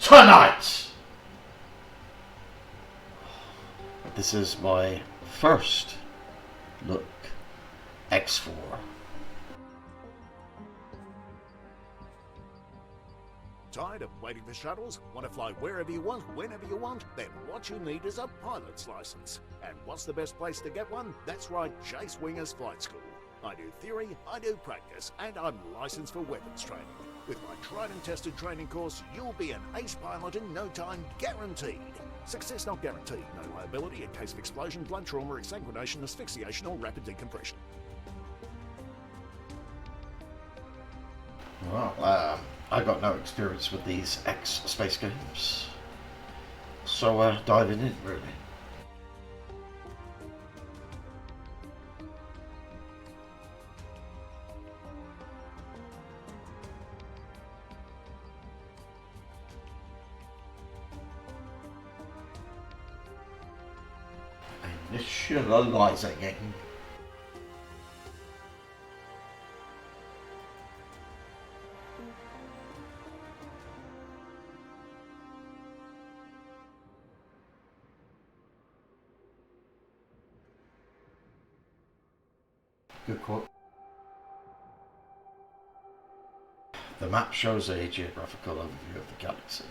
tonight. This is my first look X4. Tired of waiting for shuttles? Want to fly wherever you want, whenever you want? Then what you need is a pilot's license. And what's the best place to get one? That's right, Jace Winger's Flight School. I do theory, I do practice, and I'm licensed for weapons training. With my tried and tested training course, you'll be an ace pilot in no time, guaranteed. Success not guaranteed. No liability in case of explosion, blood trauma, exsanguination, asphyxiation, or rapid decompression. Well, I got no experience with these X space games, so diving in really. Initializing. Good quote. The map shows a geographical overview of the galaxy.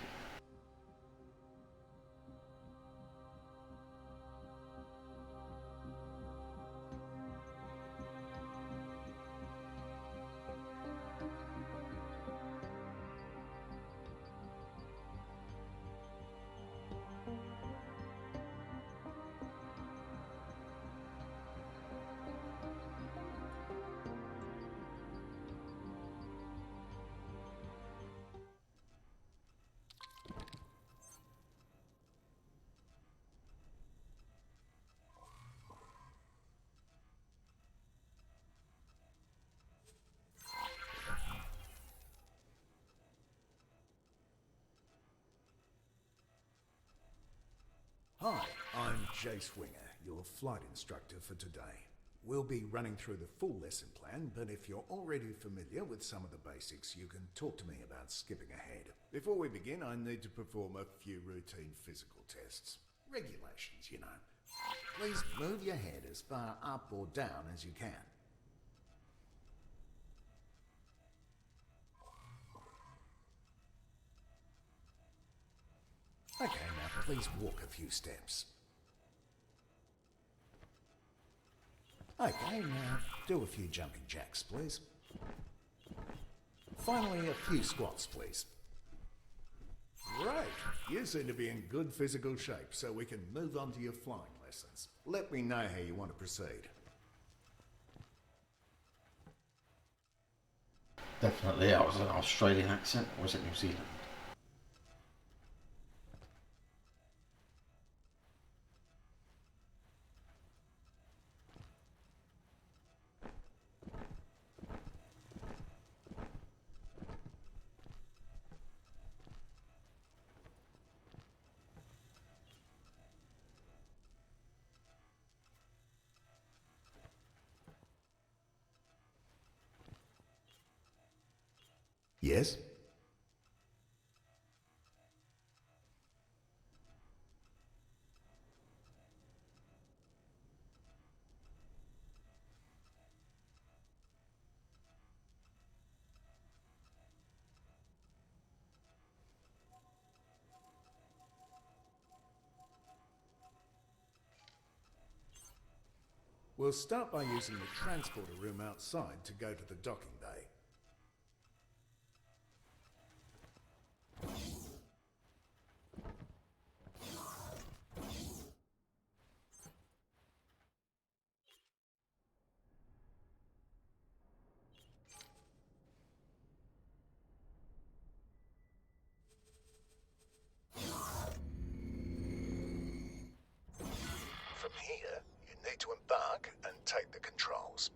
Hi, I'm Jace Winger, your flight instructor for today. We'll be running through the full lesson plan, but if you're already familiar with some of the basics, you can talk to me about skipping ahead. Before we begin, I need to perform a few routine physical tests. Regulations, you know. Please move your head as far up or down as you can. Okay, now please walk a few steps. Okay, now do a few jumping jacks, please. Finally, a few squats, please. Great! You seem to be in good physical shape, so we can move on to your flying lessons. Let me know how you want to proceed. Definitely, that was an Australian accent, or was it New Zealand? Yes? We'll start by using the transporter room outside to go to the docking bay. From here, you need to embark and take the controls.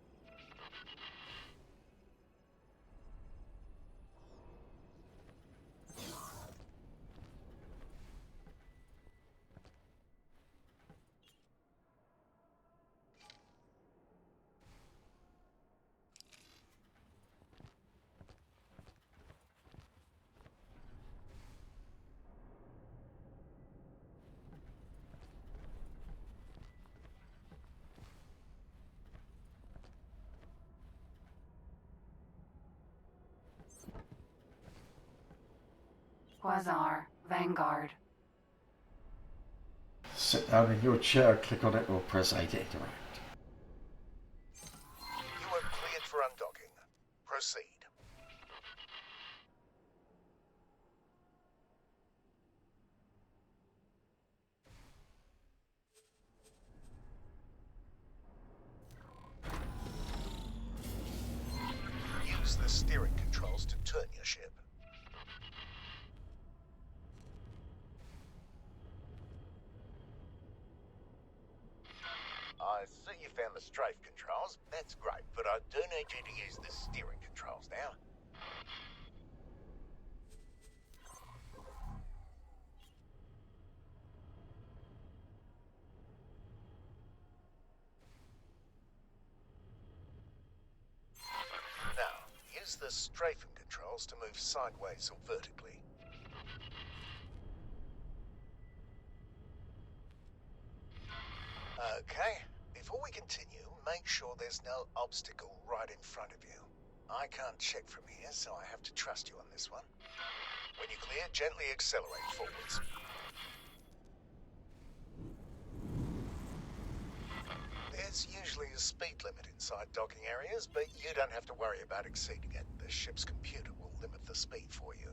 Quasar, Vanguard. Sit down in your chair, click on it, or press A to interact. You are cleared for undocking. Proceed. Use the steering controls to turn your ship. I see you found the strafe controls. That's great, but I do need you to use the steering controls now. Now, use the strafing controls to move sideways or vertically. Okay, before we continue, make sure there's no obstacle right in front of you. I can't check from here, so I have to trust you on this one. When you're clear, gently accelerate forwards. There's usually a speed limit inside docking areas, but you don't have to worry about exceeding it. The ship's computer will limit the speed for you.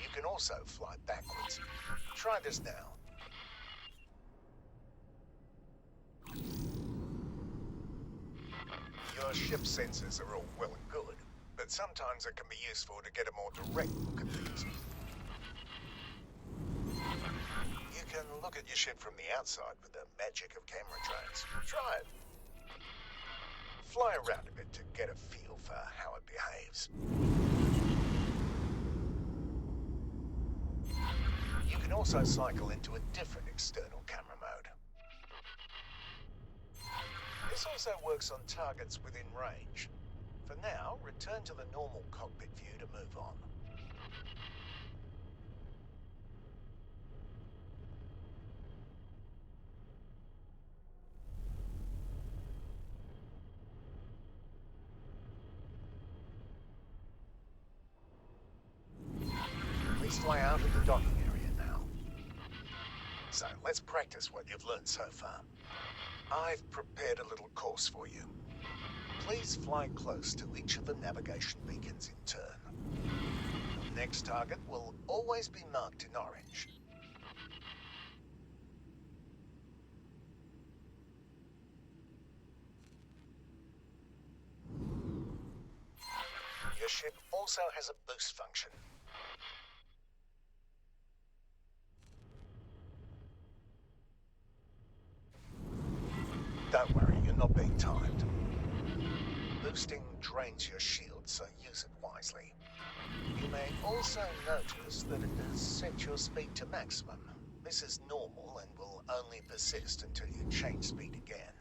You can also fly backwards. Try this now. Your ship sensors are all well and good, but sometimes it can be useful to get a more direct look at things. You can look at your ship from the outside with the magic of camera drones. Try it. Fly around a bit to get a feel for how it behaves. You can also cycle into a different external camera mode. This also works on targets within range. For now, return to the normal cockpit view to move on. Please fly out of the docking area now. So, let's practice what you've learned so far. I've prepared a little course for you. Please fly close to each of the navigation beacons in turn. The next target will always be marked in orange. Your ship also has a boost function. Don't worry, you're not being timed. Boosting drains your shield, so use it wisely. You may also notice that it has set your speed to maximum. This is normal and will only persist until you change speed again.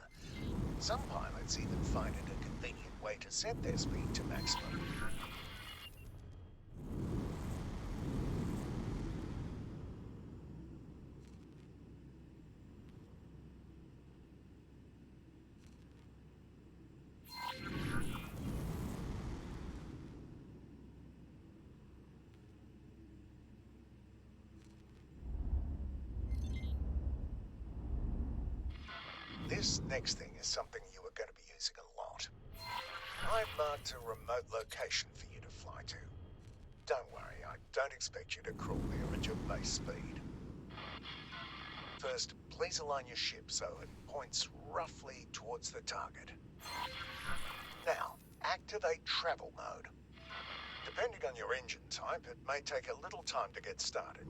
Some pilots even find it a convenient way to set their speed to maximum. This next thing is something you are going to be using a lot. I've marked a remote location for you to fly to. Don't worry, I don't expect you to crawl there at your base speed. First, please align your ship so it points roughly towards the target. Now, activate travel mode. Depending on your engine type, it may take a little time to get started.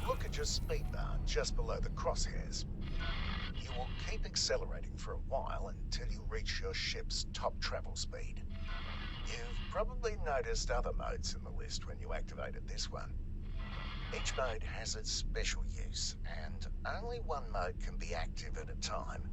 Look at your speed bar just below the crosshairs. You will keep accelerating for a while until you reach your ship's top travel speed. You've probably noticed other modes in the list when you activated this one. Each mode has its special use, and only one mode can be active at a time.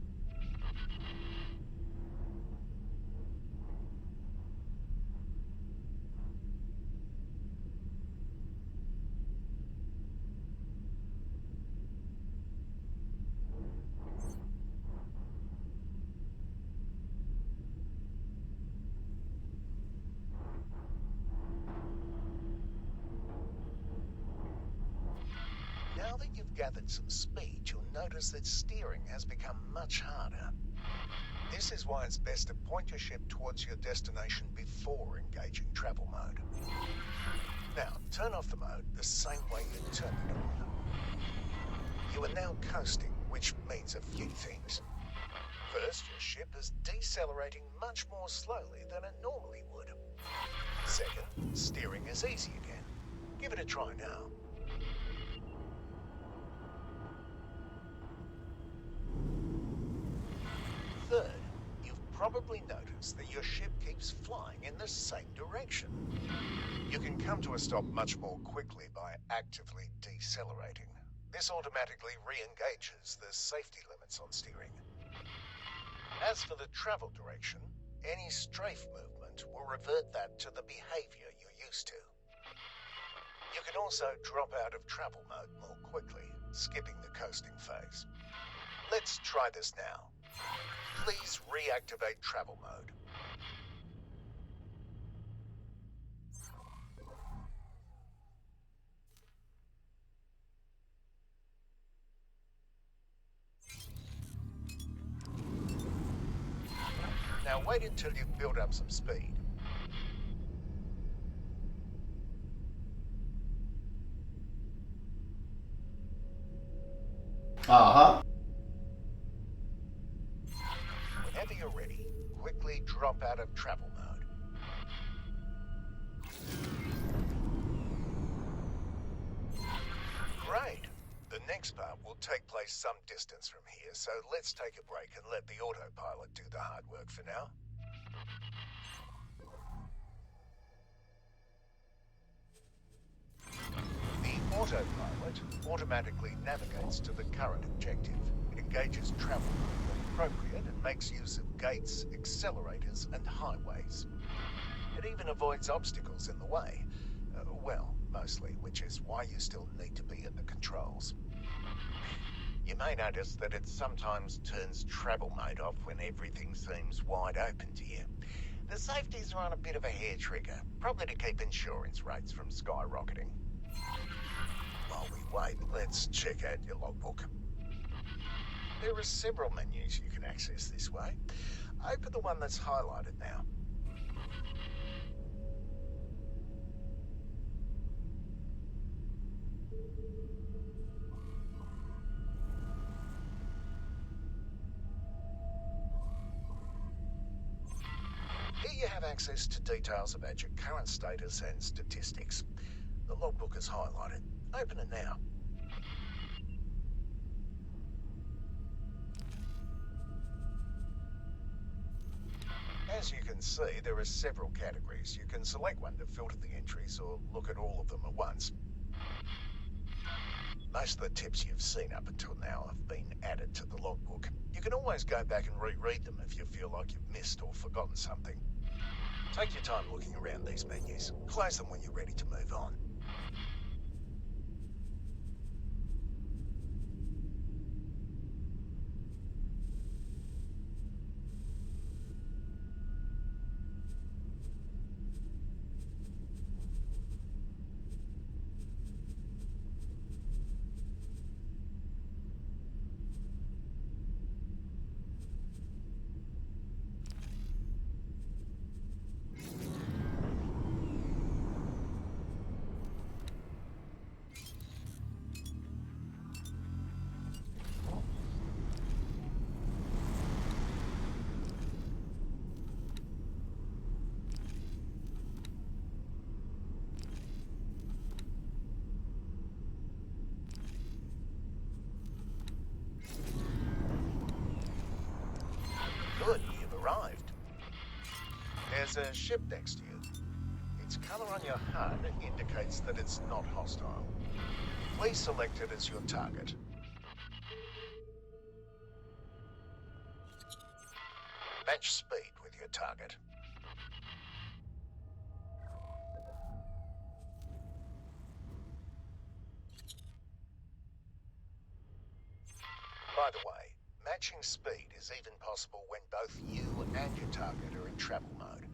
Now that you've gathered some speed, you'll notice that steering has become much harder. This is why it's best to point your ship towards your destination before engaging travel mode. Now, turn off the mode the same way you turned it on. You are now coasting, which means a few things. First, your ship is decelerating much more slowly than it normally would. Second, steering is easy again. Give it a try now. Third, you've probably noticed that your ship keeps flying in the same direction. You can come to a stop much more quickly by actively decelerating. This automatically re-engages the safety limits on steering. As for the travel direction, any strafe movement will revert that to the behavior you're used to. You can also drop out of travel mode more quickly, skipping the coasting phase. Let's try this now. Please reactivate travel mode. Now wait until you've built up some speed. Uh-huh. Whenever you're ready, quickly drop out of travel mode. Great. The next part will take place some distance from here, so let's take a break and let the autopilot do the hard work for now. The autopilot automatically navigates to the current objective. It engages travel mode when appropriate and makes use of gates, accelerators, and highways. It even avoids obstacles in the way. Well, mostly, which is why you still need to be at the controls. You may notice that it sometimes turns travel mode off when everything seems wide open to you. The safeties are on a bit of a hair trigger, probably to keep insurance rates from skyrocketing. While we wait, let's check out your logbook. There are several menus you can access this way. Open the one that's highlighted now. Here you have access to details about your current status and statistics. The logbook is highlighted. Open it now. As you can see, there are several categories. You can select one to filter the entries or look at all of them at once. Most of the tips you've seen up until now have been added to the logbook. You can always go back and reread them if you feel like you've missed or forgotten something. Take your time looking around these menus. Close them when you're ready to move on. Good, you've arrived. There's a ship next to you. Its colour on your HUD indicates that it's not hostile. Please select it as your target. Match speed with your target. By the way, matching speed is even possible when both you and your target are in travel mode.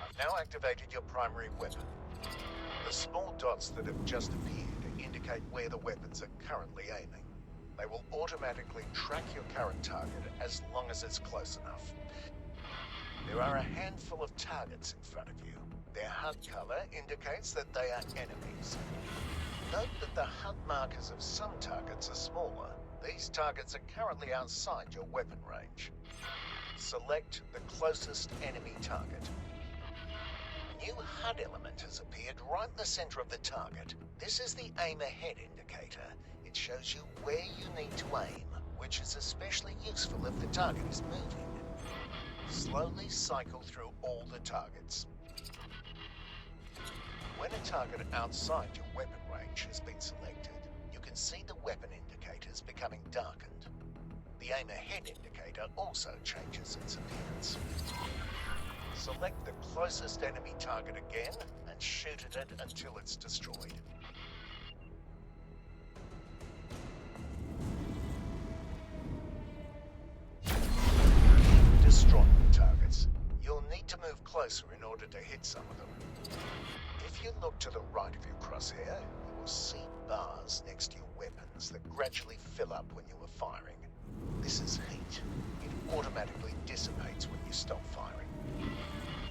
I've now activated your primary weapon. The small dots that have just appeared indicate where the weapons are currently aiming. They will automatically track your current target as long as it's close enough. There are a handful of targets in front of you. Their HUD color indicates that they are enemies. Note that the HUD markers of some targets are smaller. These targets are currently outside your weapon range. Select the closest enemy target. A new HUD element has appeared right in the center of the target. This is the aim ahead indicator. It shows you where you need to aim, which is especially useful if the target is moving. Slowly cycle through all the targets. When a target outside your weapon range has been selected, you can see the weapon indicators becoming darkened. The aim ahead indicator also changes its appearance. Select the closest enemy target again and shoot at it until it's destroyed. Destroy the targets. You'll need to move closer in order to hit some of them. If you look to the right of your crosshair, you will see bars next to your weapons that gradually fill up when you are firing. This is heat. It automatically dissipates when you stop firing.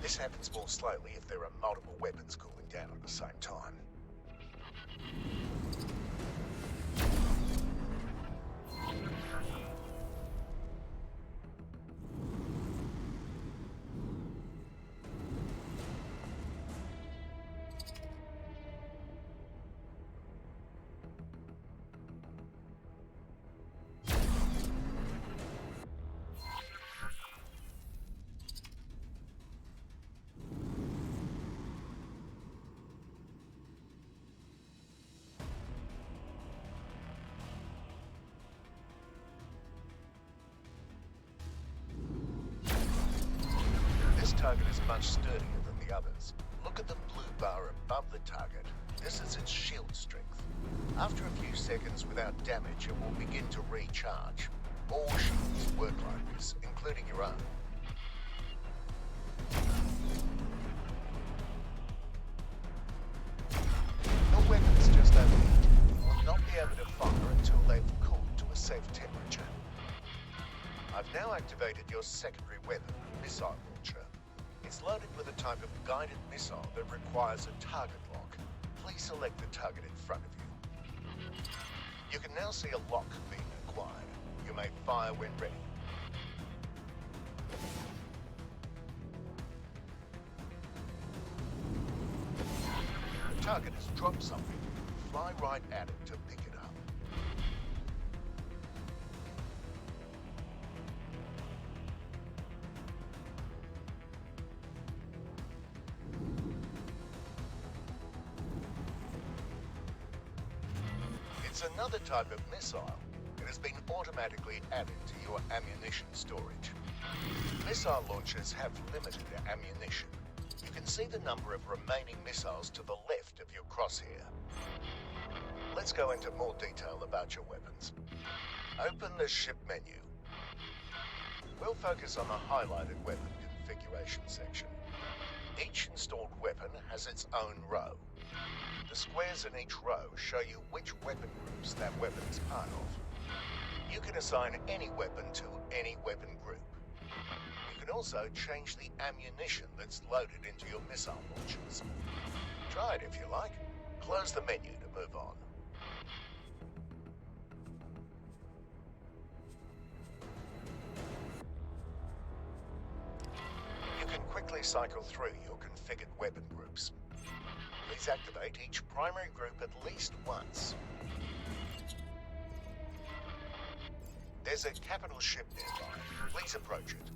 This happens more slowly if there are multiple weapons cooling down at the same time. This target is much sturdier than the others. Look at the blue bar above the target. This is its shield strength. After a few seconds without damage, it will begin to recharge. All shields work like this, including your own. Your weapons just overheat. You will not be able to fire until they've cooled to a safe temperature. I've now activated your secondary weapon, missile launcher. It's loaded with a type of guided missile that requires a target lock. Please select the target in front of you. You can now see a lock being acquired. You may fire when ready. The target has dropped something. Fly right at it to pick it up. It's another type of missile. It has been automatically added to your ammunition storage. Missile launchers have limited ammunition. You can see the number of remaining missiles to the left of your crosshair. Let's go into more detail about your weapons. Open the ship menu. We'll focus on the highlighted weapon configuration section. Each installed weapon has its own row. The squares in each row show you which weapon groups that weapon is part of. You can assign any weapon to any weapon group. You can also change the ammunition that's loaded into your missile launchers. Try it if you like. Close the menu to move on. You can quickly cycle through your configured weapon groups. Please activate each primary group at least once. There's a capital ship nearby. Please approach it.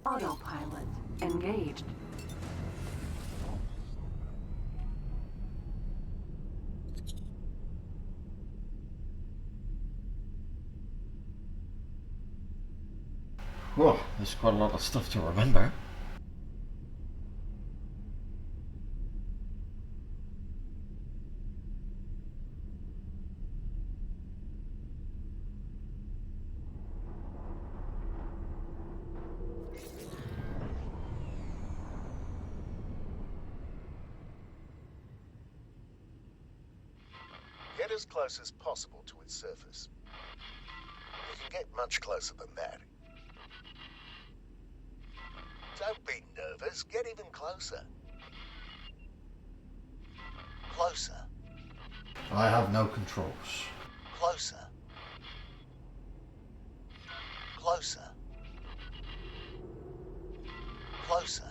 Autopilot engaged. Whoa, there's quite a lot of stuff to remember. Get as close as possible to its surface. You can get much closer than that. Don't be nervous, get even closer. Closer. I have no controls. Closer. Closer. Closer.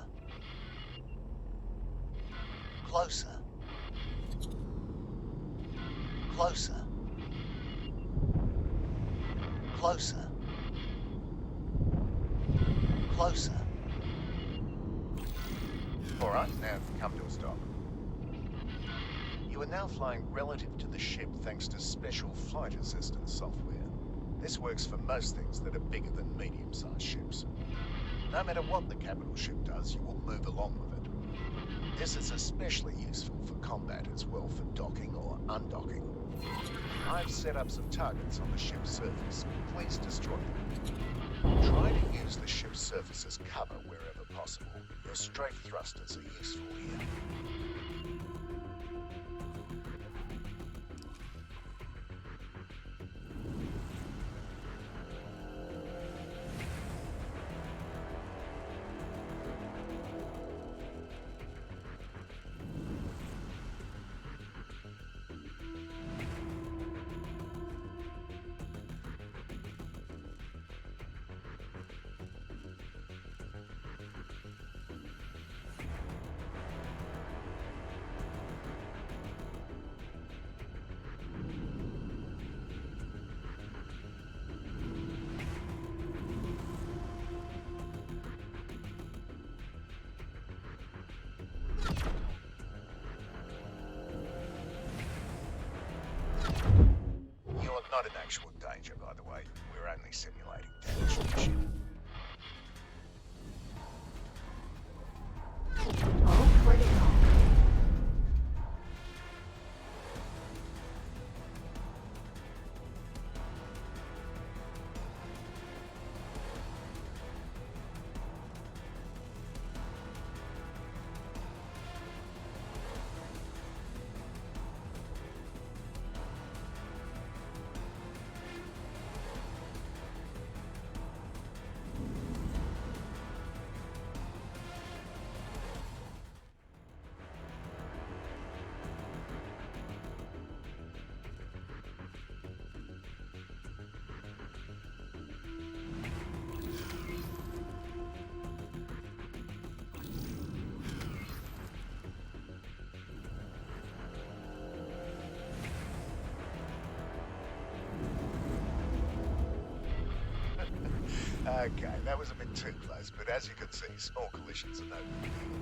Closer. Closer. Closer. Closer. Alright, now come to a stop. You are now flying relative to the ship thanks to special flight assistance software. This works for most things that are bigger than medium-sized ships. No matter what the capital ship does, you will move along with it. This is especially useful for combat as well for docking or undocking. I've set up some targets on the ship's surface. Please destroy them. Try to use the ship's surface as cover wherever possible. Your strafe thrusters are useful here. You're not in actual danger, by the way. We're only simulating damage to the ship. Oh, critical. Okay, that was a bit too close, but as you can see, small collisions are no big deal.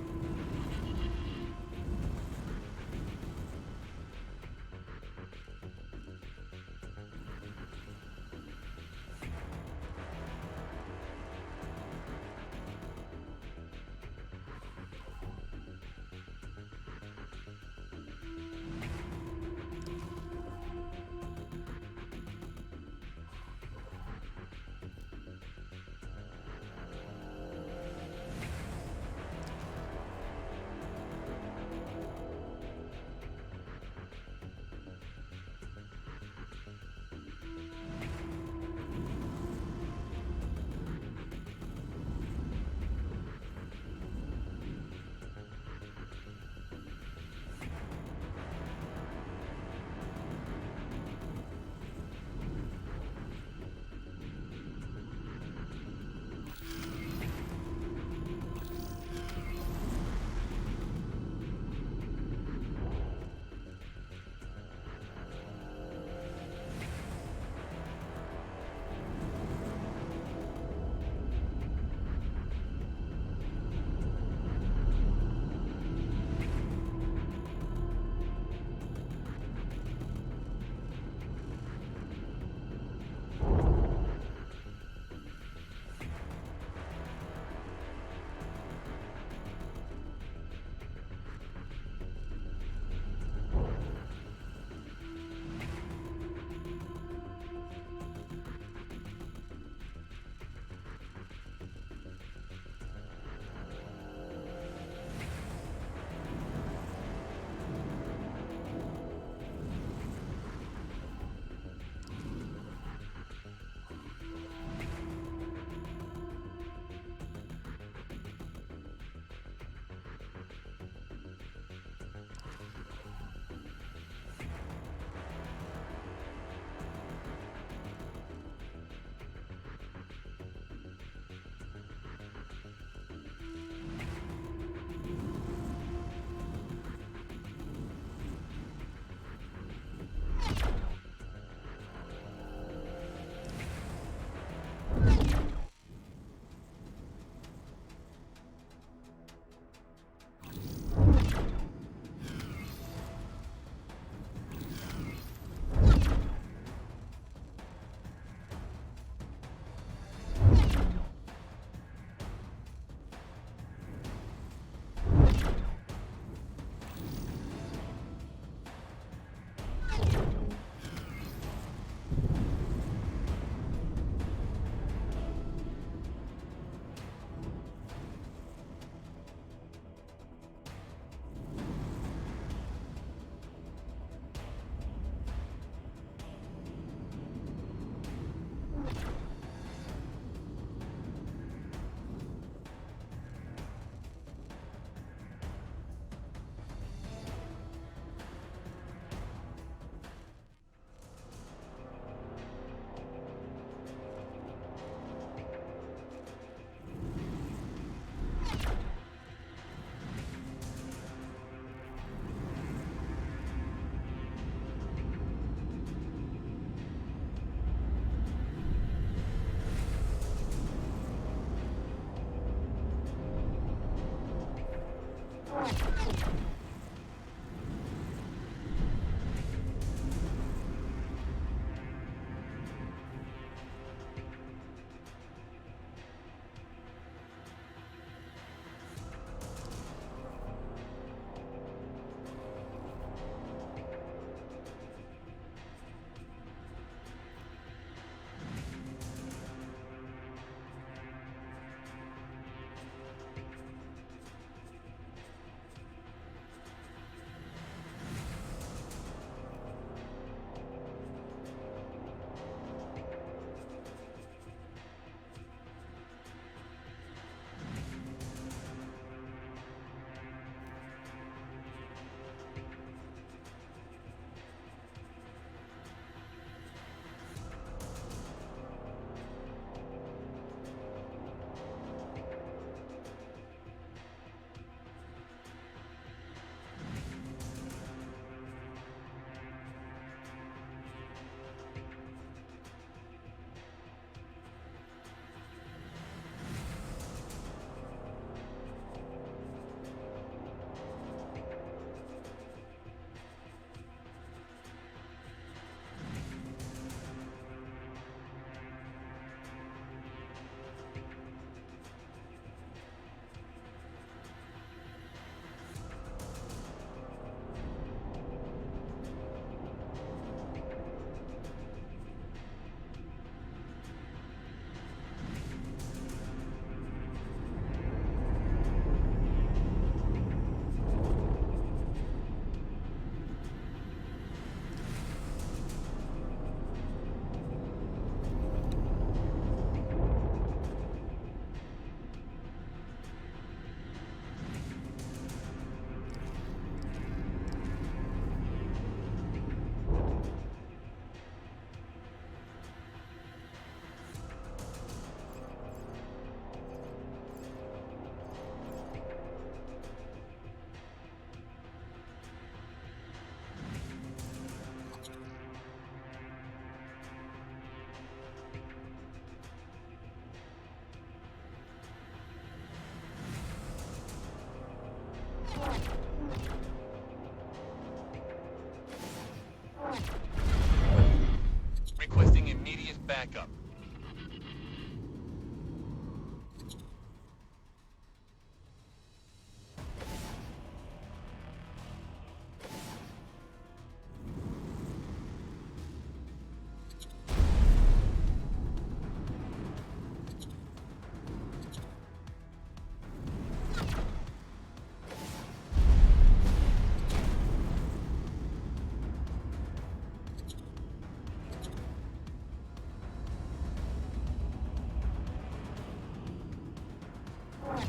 Now,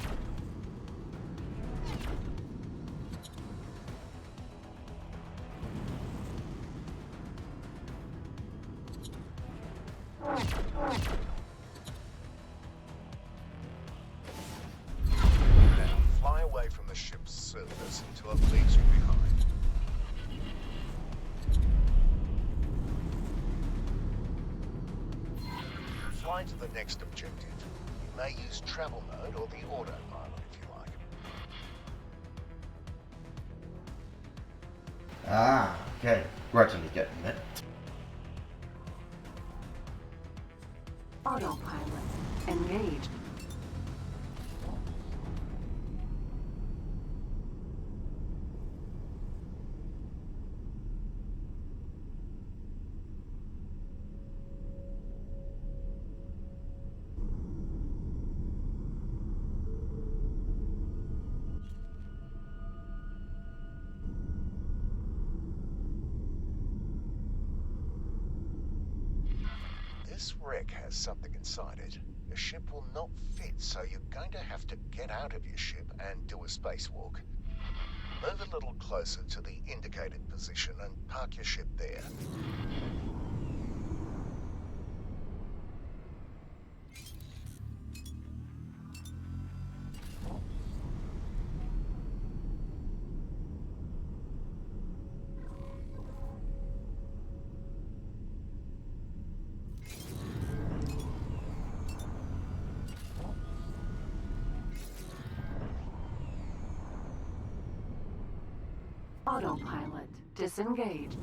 fly away from the ship's surface until it leaves you behind. Fly to the next objective. You may use travel mode or the autopilot if you like. Ah, okay. Gradually getting it. Autopilot engaged. This wreck has something inside it. Your ship will not fit, so you're going to have to get out of your ship and do a spacewalk. Move a little closer to the indicated position and park your ship there. Autopilot disengaged.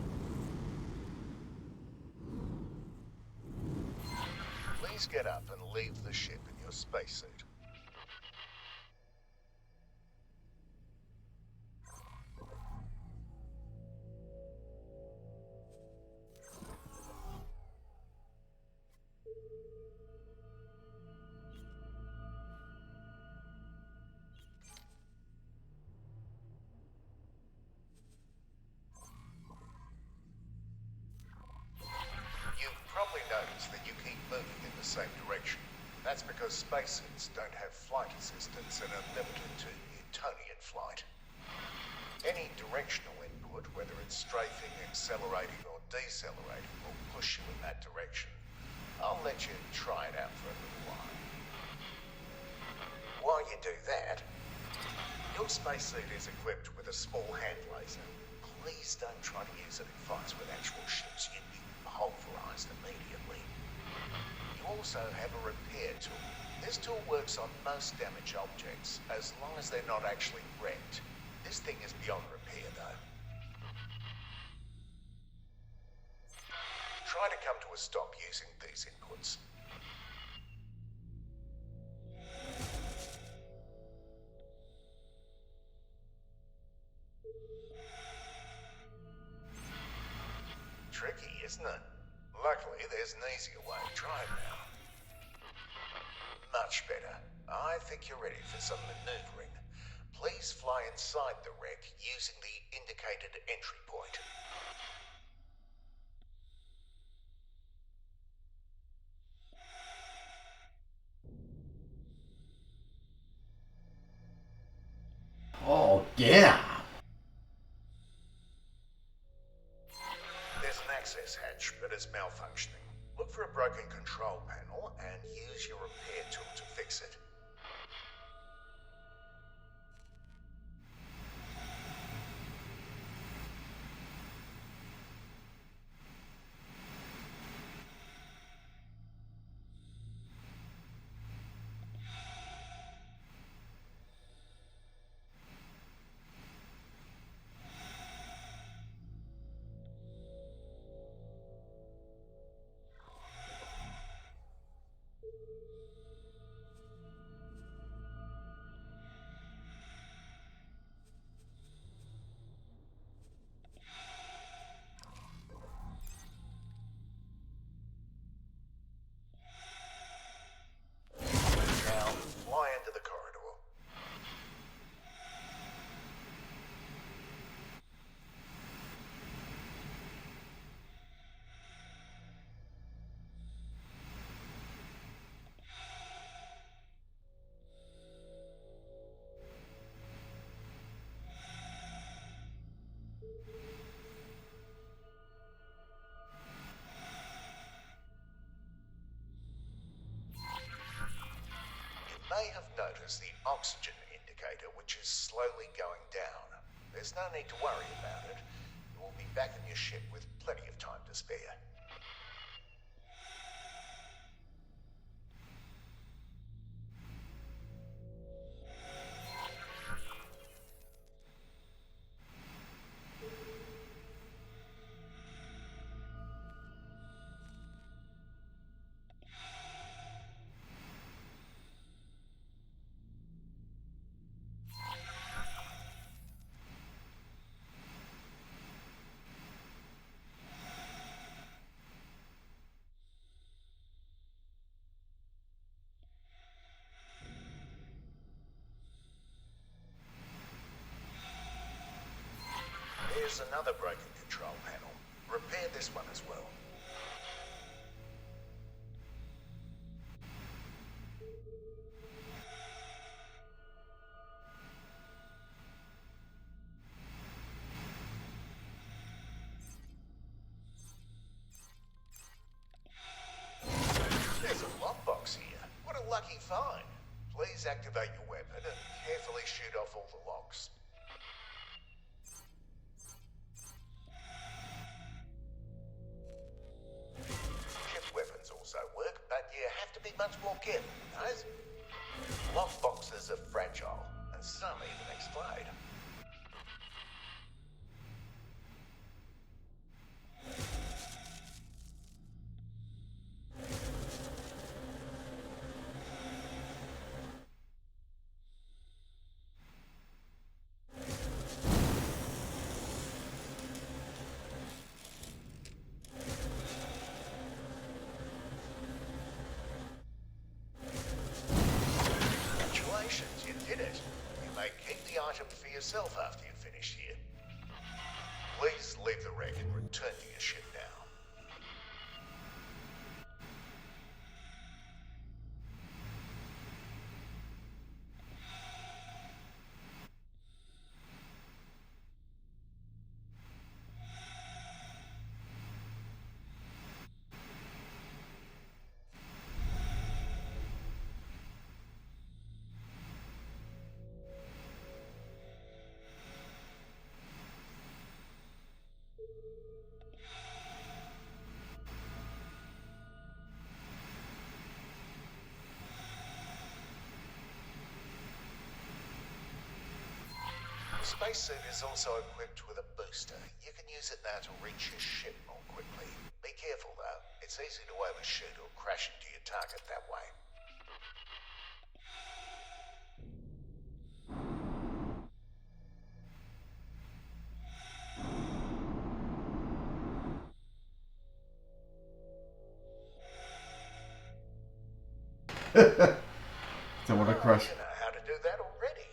Please get up and leave the ship in your spacesuit. You've probably noticed that you keep moving in the same direction. That's because spacesuits don't have flight assistance and are limited to Newtonian flight. Any directional input, whether it's strafing, accelerating or decelerating, will push you in that direction. I'll let you try it out for a little while. While you do that, your spacesuit is equipped with a small hand laser. Please don't try to use it in fights with actual ships. You'd be pulverized immediately. You also have a repair tool. This tool works on most damaged objects, as long as they're not actually wrecked. This thing is beyond repair, though. Try to come to a stop using these inputs. Tricky, isn't it? Luckily, there's an easier way. Try it now. Much better. I think you're ready for some maneuvering. Please fly inside the wreck using the indicated entry point. Oh, yeah. There's an access hatch, but it's malfunctioning. Look for a broken control panel and use your repair tool to fix it. may have noticed the oxygen indicator, which is slowly going down. There's no need to worry about it. You will be back in your ship with plenty of time to spare. Here's another broken control panel. Repair this one as well. There's a lockbox here. What a lucky find. Please activate your weapon and carefully shoot off all the locks. Ship weapons also work, but you have to be much more careful, guys. Lockboxes are fragile, and some even explode. Congratulations, you did it. You may keep the item for yourself after you finish here. Please leave the wreck and return to your ship now. The spacesuit is also equipped with a booster. You can use it now to reach your ship more quickly. Be careful though. It's easy to overshoot or crash into your target that way. Don't want to crash. You know how to do that already.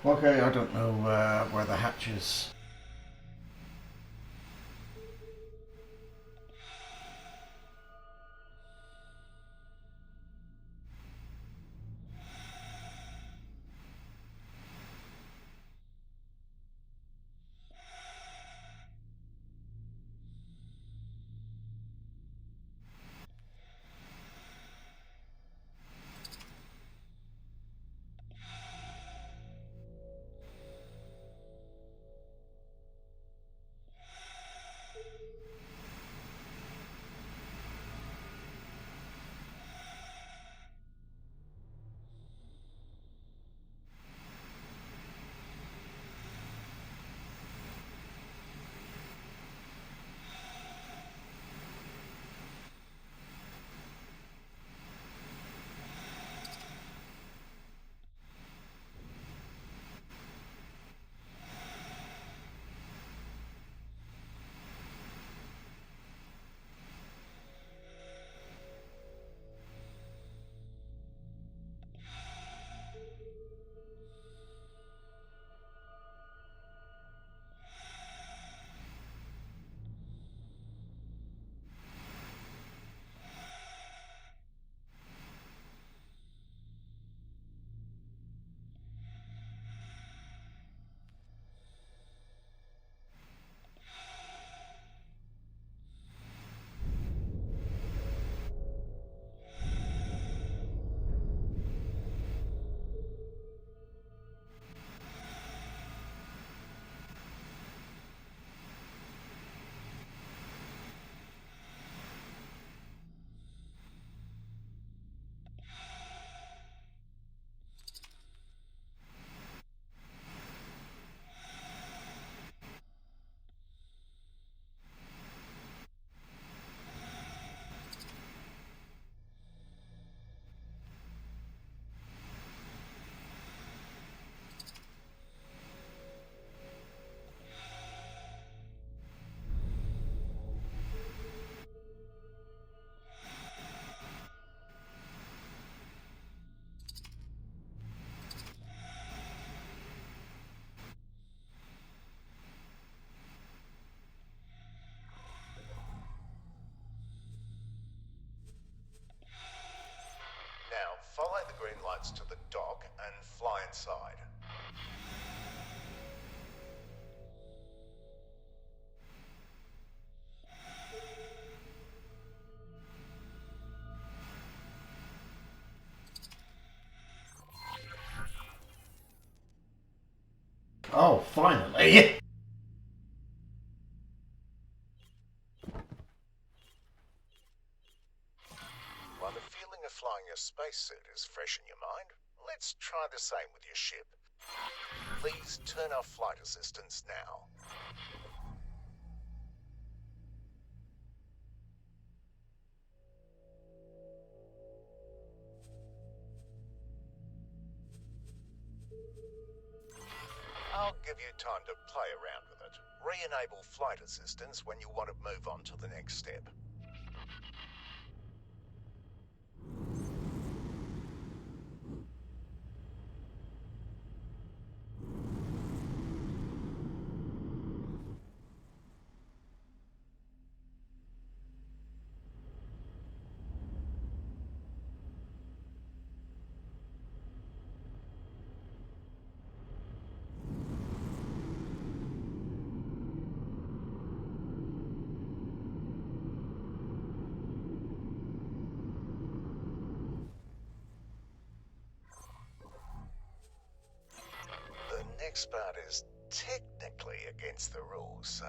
Okay, I don't know where the hatch is. Now, follow the green lights to the dock and fly inside. Oh, finally! While the feeling of flying your spacesuit is fresh in your mind, let's try the same with your ship. Please turn off flight assistance now. I'll give you time to play around with it. Re-enable flight assistance when you want to move on to the next step. The next part is technically against the rules, so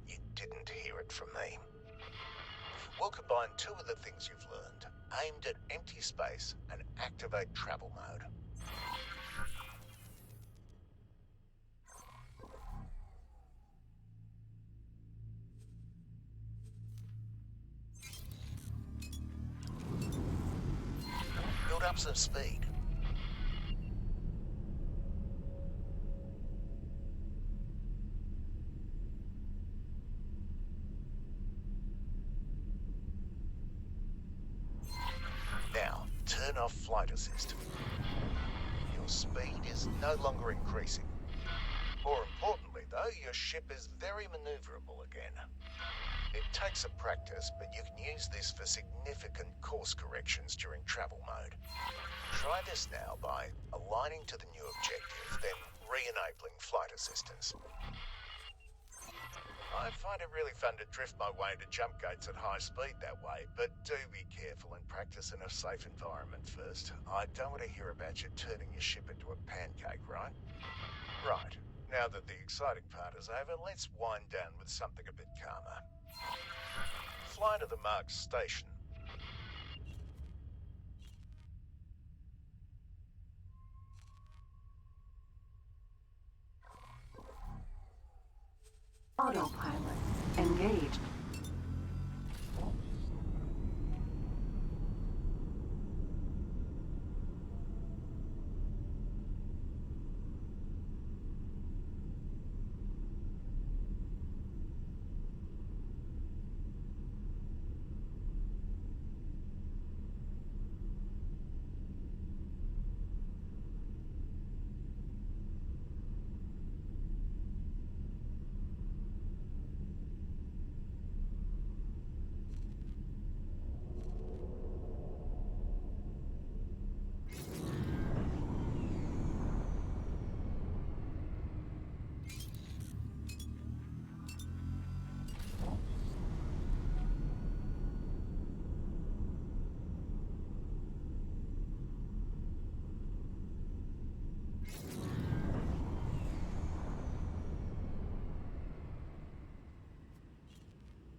you didn't hear it from me. We'll combine two of the things you've learned, aimed at empty space, and activate travel mode. Build up some speed. Now, turn off flight assist. You'll your speed is no longer increasing. More importantly, though, your ship is very maneuverable again. It takes a practice, but you can use this for significant course corrections during travel mode. Try this now by aligning to the new objective, then re-enabling flight assistance. I find it really fun to drift my way into jump gates at high speed that way, but do be careful and practice in a safe environment first. I don't want to hear about you turning your ship into a pancake, right? Right. Now that the exciting part is over, let's wind down with something a bit calmer. Fly to the marked station. Autopilot engaged.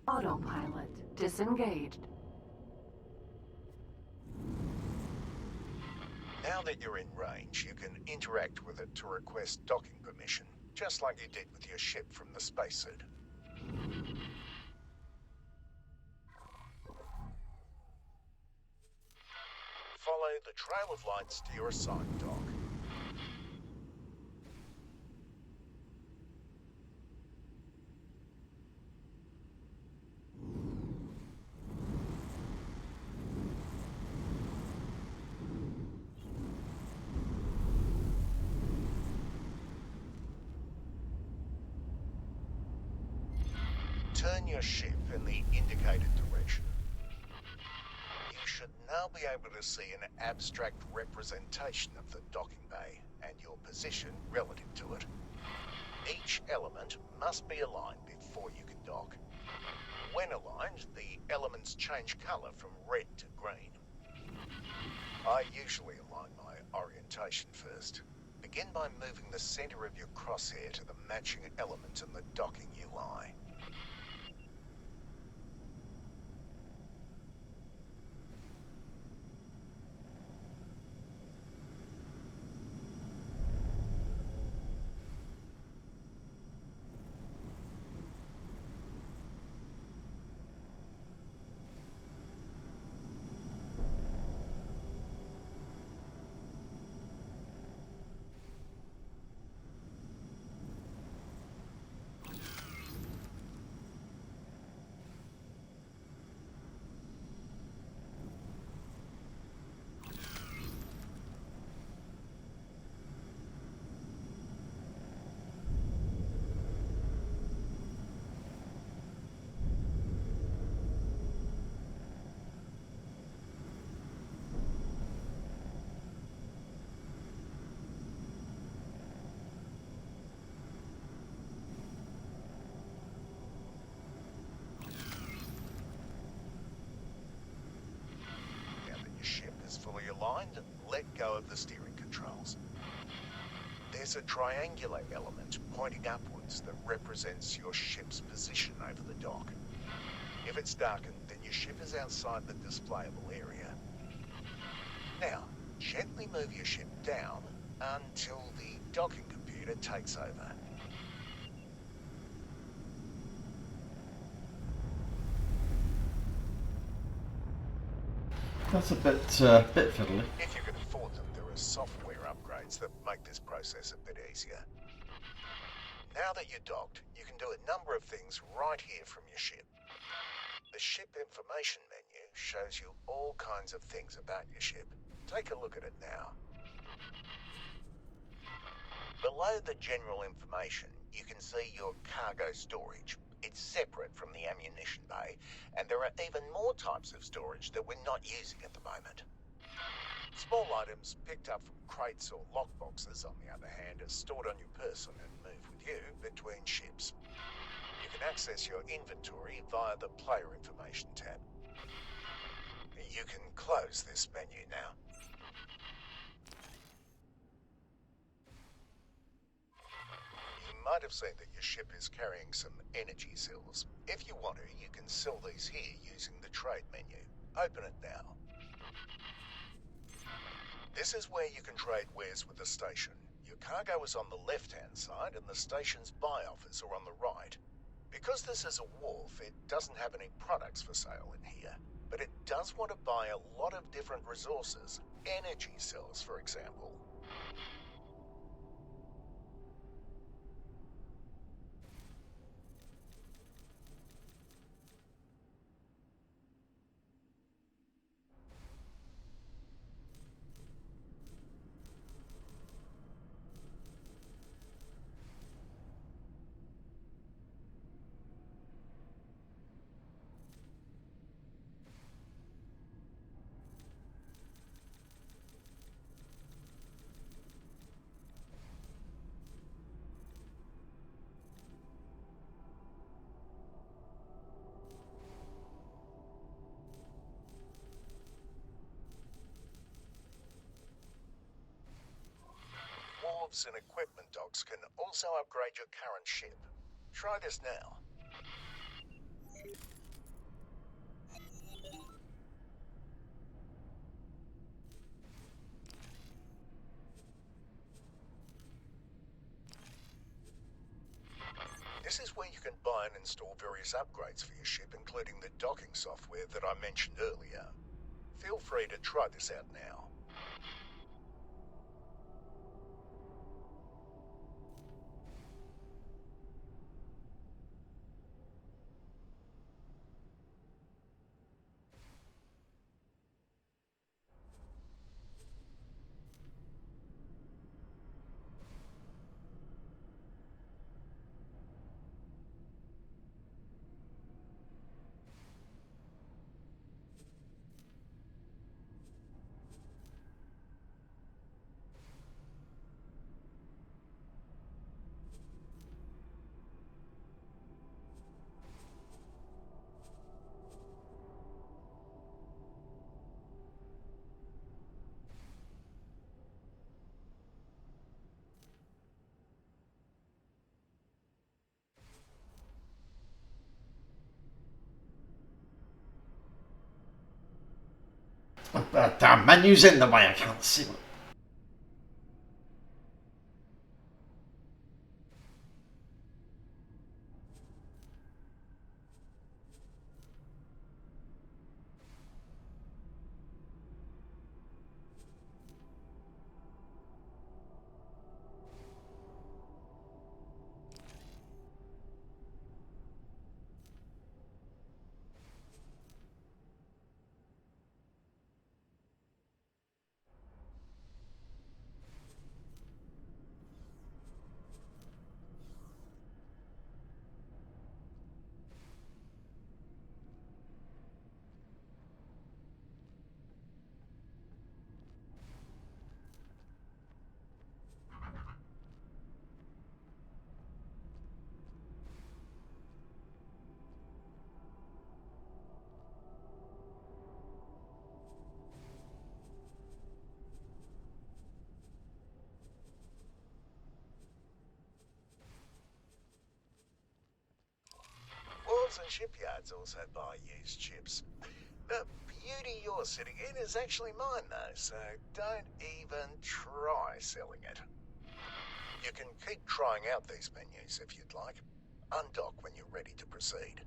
Autopilot disengaged. Now that you're in range, you can interact with it to request docking permission, just like you did with your ship from the spacesuit. Follow the trail of lights to your assigned dock. Turn your ship in the indicated direction. You should now be able to see an abstract representation of the docking bay and your position relative to it. Each element must be aligned before you can dock. When aligned, the elements change colour from red to green. I usually align my orientation first. Begin by moving the centre of your crosshair to the matching element in the docking UI. Fully aligned, let go of the steering controls. There's a triangular element pointing upwards that represents your ship's position over the dock. If it's darkened, then your ship is outside the displayable area. Now, gently move your ship down until the docking computer takes over. That's a bit fiddly. If you can afford them, there are software upgrades that make this process a bit easier. Now that you're docked, you can do a number of things right here from your ship. The ship information menu shows you all kinds of things about your ship. Take a look at it now. Below the general information, you can see your cargo storage. It's separate from the ammunition bay, and there are even more types of storage that we're not using at the moment. Small items picked up from crates or lockboxes, on the other hand, are stored on your person and moved with you between ships. You can access your inventory via the player information tab. You can close this menu now. You might have seen that your ship is carrying some energy cells. If you want to, you can sell these here using the trade menu. Open it now. This is where you can trade wares with the station. Your cargo is on the left-hand side and the station's buy offers are on the right. Because this is a wharf, it doesn't have any products for sale in here, but it does want to buy a lot of different resources. Energy cells, for example. Wharves and equipment docks can also upgrade your current ship. Try this now. This is where you can buy and install various upgrades for your ship, including the docking software that I mentioned earlier. Feel free to try this out now. Damn menu's in the way, I can't see what. Wharves and shipyards also buy used ships. The beauty you're sitting in is actually mine though, so don't even try selling it. You can keep trying out these menus if you'd like. Undock when you're ready to proceed.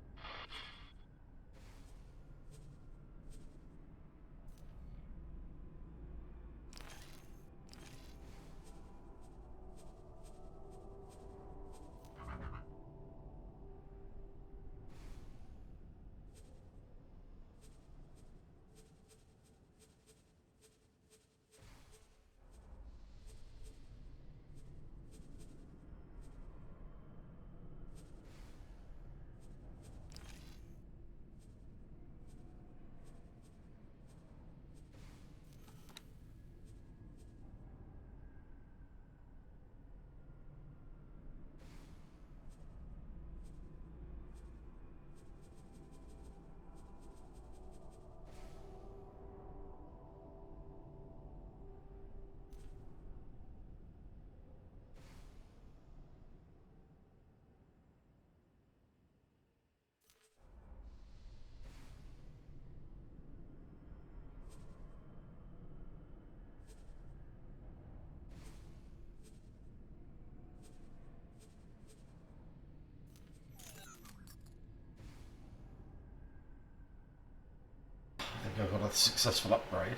with a successful upgrade.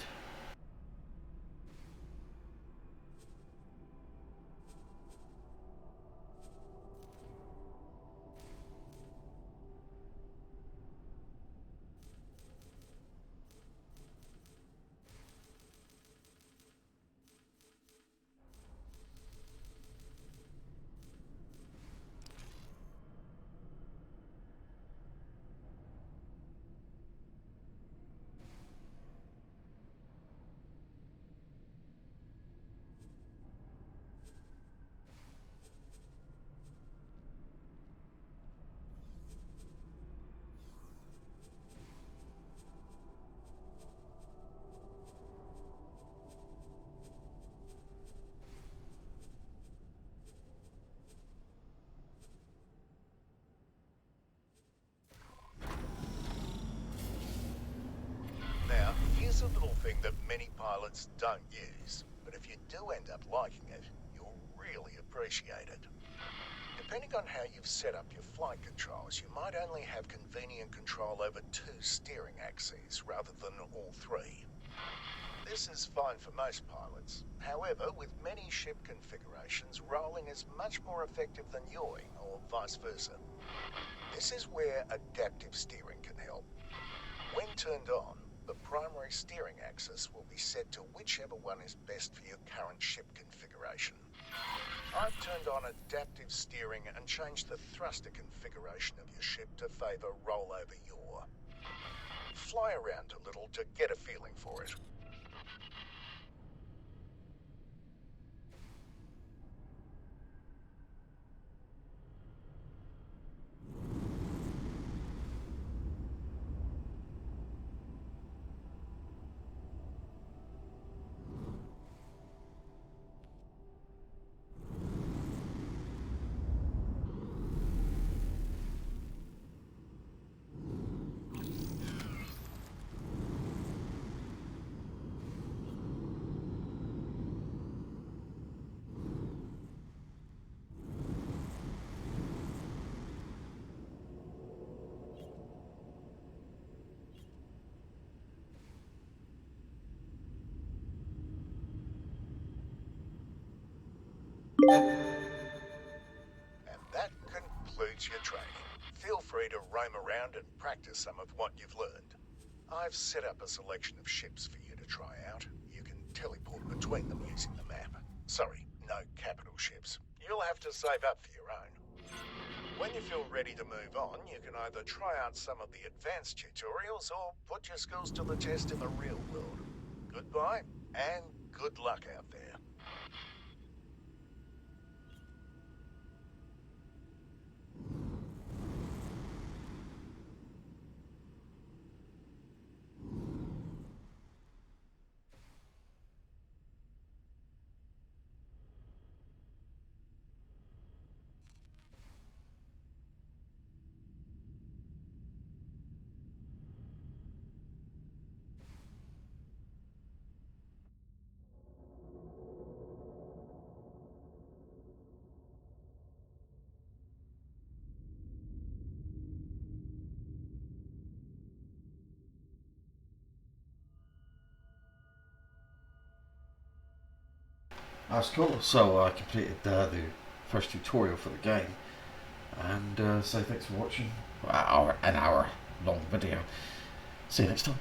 Now, here's a little thing that many pilots don't use, but if you do end up liking it, you'll really appreciate it. Depending on how you've set up your flight controls, you might only have convenient control over 2 steering axes rather than all 3. This is fine for most pilots. However, with many ship configurations, rolling is much more effective than yawing, or vice versa. This is where adaptive steering can help. When turned on, the primary steering axis will be set to whichever one is best for your current ship configuration. I've turned on adaptive steering and changed the thruster configuration of your ship to favour rollover yaw. Fly around a little to get a feeling for it. And that concludes your training. Feel free to roam around and practice some of what you've learned. I've set up a selection of ships for you to try out. You can teleport between them using the map. Sorry, no capital ships. You'll have to save up for your own. When you feel ready to move on, you can either try out some of the advanced tutorials or put your skills to the test in the real world. Goodbye, and good luck out there. That's cool. So I completed the first tutorial for the game, and so thanks for watching an hour long video. See you next time.